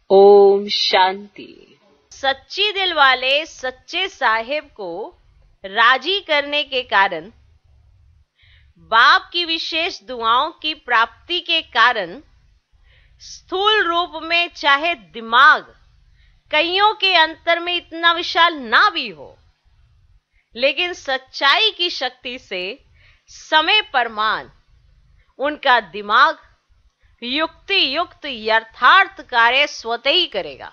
ओम शांति। सच्ची दिल वाले सच्चे साहिब को राजी करने के कारण, बाप की विशेष दुआओं की प्राप्ति के कारण, स्थूल रूप में चाहे दिमाग कईयों के अंतर में इतना विशाल ना भी हो, लेकिन सच्चाई की शक्ति से समय परमान उनका दिमाग युक्ति युक्त यथार्थ कार्य स्वतः ही करेगा।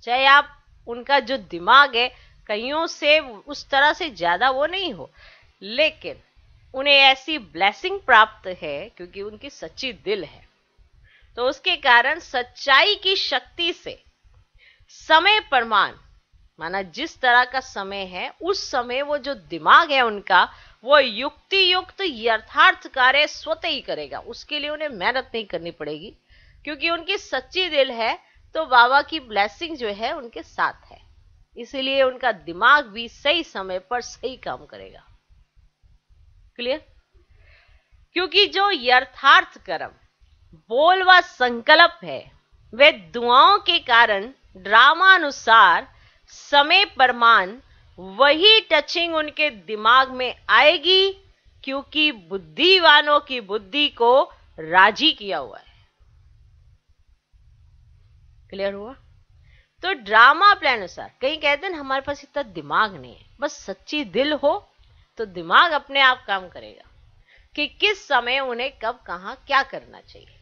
चाहे आप उनका जो दिमाग है कईयों से उस तरह से ज्यादा वो नहीं हो, लेकिन उन्हें ऐसी ब्लेसिंग प्राप्त है क्योंकि उनकी सच्ची दिल है। तो उसके कारण सच्चाई की शक्ति से समय प्रमाण, माना जिस तरह का समय है उस समय वो जो दिमाग है उनका वो युक्ति युक्त यथार्थ कार्य स्वतः ही करेगा। उसके लिए उन्हें मेहनत नहीं करनी पड़ेगी क्योंकि उनकी सच्ची दिल है, तो बाबा की ब्लेसिंग जो है उनके साथ है, इसीलिए उनका दिमाग भी सही समय पर सही काम करेगा। क्लियर? क्योंकि जो यथार्थ कर्म बोल व संकल्प है वे दुआओं के कारण ड्रामा अनुसार समय प्रमाण वही टचिंग उनके दिमाग में आएगी, क्योंकि बुद्धिवानों की बुद्धि को राजी किया हुआ है। क्लियर हुआ? तो ड्रामा प्लान अनुसार, कहीं कहते हैं हमारे पास इतना दिमाग नहीं है, बस सच्ची दिल हो तो दिमाग अपने आप काम करेगा कि किस समय उन्हें कब कहां क्या करना चाहिए।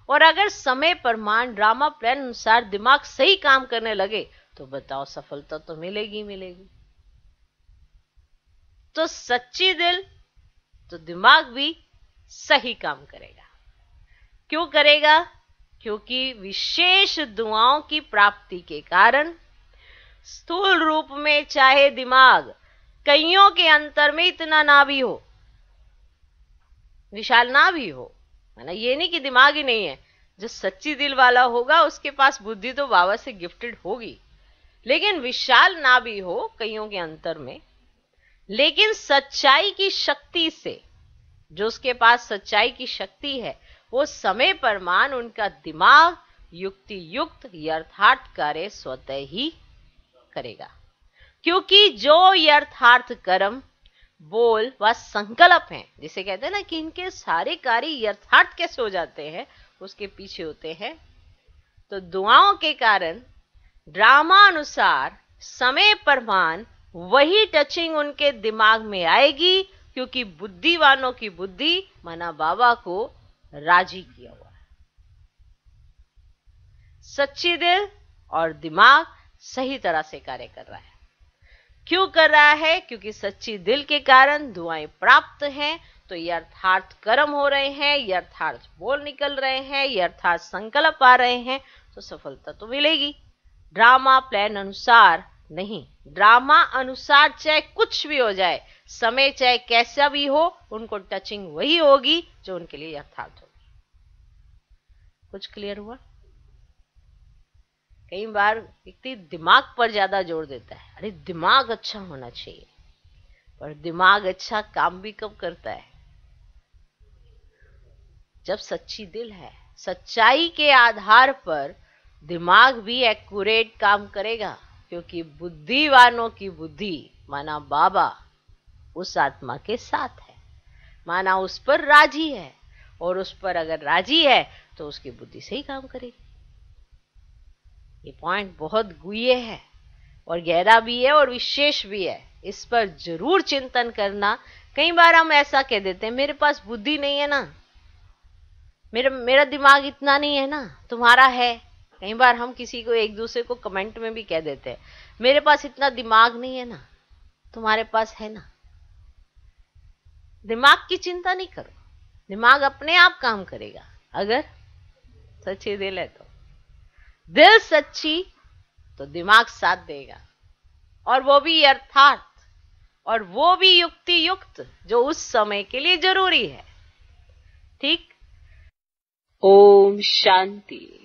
और अगर समय प्रमाण ड्रामा प्लान अनुसार दिमाग सही काम करने लगे तो बताओ सफलता तो मिलेगी मिलेगी। तो सच्ची दिल तो दिमाग भी सही काम करेगा। क्यों करेगा? क्योंकि विशेष दुआओं की प्राप्ति के कारण स्थूल रूप में चाहे दिमाग कईयों के अंतर में इतना ना भी हो, विशाल ना भी हो, है ना, ये नहीं कि दिमाग ही नहीं है। जो सच्ची दिल वाला होगा उसके पास बुद्धि तो बाबा से गिफ्टेड होगी, लेकिन विशाल ना भी हो कईयों के अंतर में, लेकिन सच्चाई की शक्ति से, जो उसके पास सच्चाई की शक्ति है वो समय प्रमाण उनका दिमाग युक्ति युक्त यथार्थ कार्य स्वतः ही करेगा। क्योंकि जो यथार्थ कर्म बोल व संकल्प हैं, जिसे कहते हैं ना कि इनके सारे कार्य यथार्थ कैसे हो जाते हैं, उसके पीछे होते हैं। तो दुआओं के कारण ड्रामा अनुसार समय प्रमाण वही टचिंग उनके दिमाग में आएगी, क्योंकि बुद्धिवानों की बुद्धि माना बाबा को राजी किया हुआ है। सच्ची दिल और दिमाग सही तरह से कार्य कर रहा है। क्यों कर रहा है? क्योंकि सच्ची दिल के कारण दुआएं प्राप्त हैं, तो यथार्थ कर्म हो रहे हैं, यथार्थ बोल निकल रहे हैं, यथार्थ संकल्प आ रहे हैं, तो सफलता तो मिलेगी। ड्रामा प्लान अनुसार नहीं, ड्रामा अनुसार चाहे कुछ भी हो जाए, समय चाहे कैसा भी हो, उनको टचिंग वही होगी जो उनके लिए यथार्थ होगी। कुछ क्लियर हुआ? कई बार व्यक्ति दिमाग पर ज्यादा जोर देता है, अरे दिमाग अच्छा होना चाहिए, पर दिमाग अच्छा काम भी कब करता है? जब सच्ची दिल है। सच्चाई के आधार पर दिमाग भी एक्यूरेट काम करेगा, क्योंकि बुद्धिवानों की बुद्धि माना बाबा उस आत्मा के साथ है, माना उस पर राजी है, और उस पर अगर राजी है तो उसकी बुद्धि से ही काम करेगी। ये पॉइंट बहुत गुह्य है और गहरा भी है और विशेष भी है, इस पर जरूर चिंतन करना। कई बार हम ऐसा कह देते हैं, मेरे पास बुद्धि नहीं है ना, मेरा दिमाग इतना नहीं है ना, तुम्हारा है। कई बार हम किसी को एक दूसरे को कमेंट में भी कह देते हैं, मेरे पास इतना दिमाग नहीं है ना, तुम्हारे पास है ना। दिमाग की चिंता नहीं करो, दिमाग अपने आप काम करेगा अगर सच्ची दिल है तो। दिल सच्ची तो दिमाग साथ देगा, और वो भी यथार्थ, और वो भी युक्ति युक्त, जो उस समय के लिए जरूरी है। ठीक? ओम शांति।